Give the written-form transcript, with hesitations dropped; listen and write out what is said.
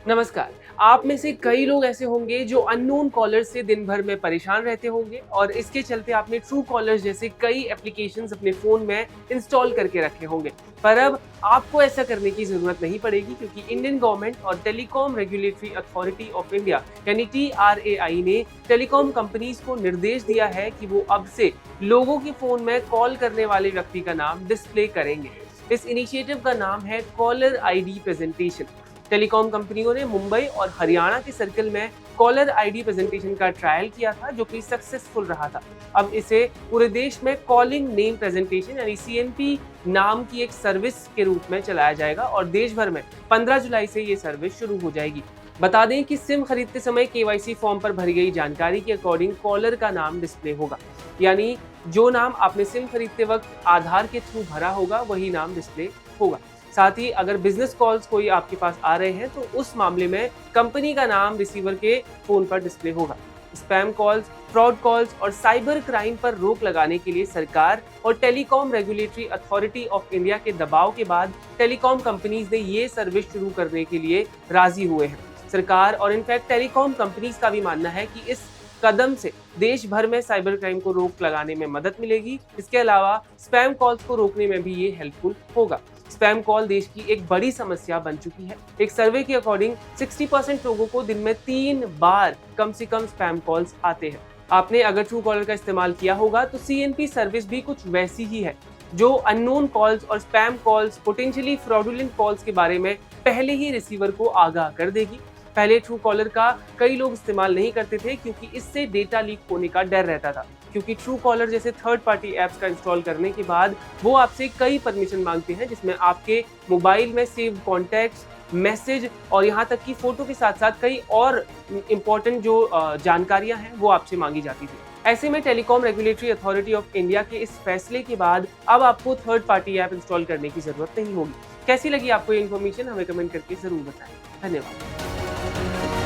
नमस्कार। आप में से कई लोग ऐसे होंगे जो अननोन कॉलर्स से दिन भर में परेशान रहते होंगे और इसके चलते आपने ट्रू कॉलर्स जैसे कई एप्लीकेशंस अपने फ़ोन में इंस्टॉल करके रखे होंगे। पर अब आपको ऐसा करने की ज़रूरत नहीं पड़ेगी क्योंकि इंडियन गवर्नमेंट और telecom regulatory authority of India यानी TRAI ने टेलीकॉम कंपनीज़ को निर्देश दिया है कि वो अब से लोगों के फ़ोन में कॉल करने वाले व्यक्ति का नाम डिस्प्ले करेंगे। इस इनिशिएटिव का नाम है कॉलर आईडी प्रेजेंटेशन। टेलीकॉम कंपनियों ने मुंबई और हरियाणा के सर्कल में कॉलर आईडी प्रेजेंटेशन का ट्रायल किया था जो कि सक्सेसफुल रहा था। अब इसे पूरे देश में कॉलिंग नेम प्रेजेंटेशन यानी CNP नाम की एक सर्विस के रूप में चलाया जाएगा और देश भर में 15 जुलाई से ये सर्विस शुरू हो जाएगी। बता दें कि सिम खरीदते समय KYC फॉर्म पर भरी गई जानकारी के अकॉर्डिंग कॉलर का नाम डिस्प्ले होगा, यानी जो नाम आपने सिम खरीदते वक्त आधार के थ्रू भरा होगा वही नाम डिस्प्ले होगा। साथ ही अगर बिजनेस कॉल्स कोई आपके पास आ रहे हैं तो उस मामले में कंपनी का नाम रिसीवर के फोन पर डिस्प्ले होगा। स्पैम कॉल्स, फ्रॉड कॉल्स और साइबर क्राइम पर रोक लगाने के लिए सरकार और telecom regulatory authority of India के दबाव के बाद टेलीकॉम कंपनीज ने ये सर्विस शुरू करने के लिए राजी हुए हैं। सरकार और इनफैक्ट टेलीकॉम कंपनीज का भी मानना है कि इस कदम से देश भर में साइबर क्राइम को रोक लगाने में मदद मिलेगी। इसके अलावा स्पैम कॉल्स को रोकने में भी ये हेल्पफुल होगा। स्पैम कॉल देश की एक बड़ी समस्या बन चुकी है। एक सर्वे के अकॉर्डिंग 60% लोगों को दिन में 3 बार कम से कम स्पैम कॉल्स आते हैं। आपने अगर ट्रू कॉलर का इस्तेमाल किया होगा तो CNP सर्विस भी कुछ वैसी ही है, जो अननोन कॉल्स और spam calls, potentially fraudulent calls के बारे में पहले ही रिसीवर को आगाह कर देगी। पहले ट्रू कॉलर का कई लोग इस्तेमाल नहीं करते थे क्योंकि इससे डेटा लीक होने का डर रहता था, क्योंकि ट्रू कॉलर जैसे थर्ड पार्टी ऐप्स का इंस्टॉल करने के बाद वो आपसे कई परमिशन मांगते हैं, जिसमें आपके मोबाइल में सेव कॉन्टैक्ट्स, मैसेज और यहाँ तक कि फोटो के साथ साथ कई और इम्पोर्टेंट जो जानकारियां हैं वो आपसे मांगी जाती थी। ऐसे में telecom regulatory authority of India के इस फैसले के बाद अब आपको थर्ड पार्टी ऐप इंस्टॉल करने की जरूरत नहीं होगी। कैसी लगी आपको ये इन्फॉर्मेशन, हमें कमेंट करके जरूर बताएं। धन्यवाद।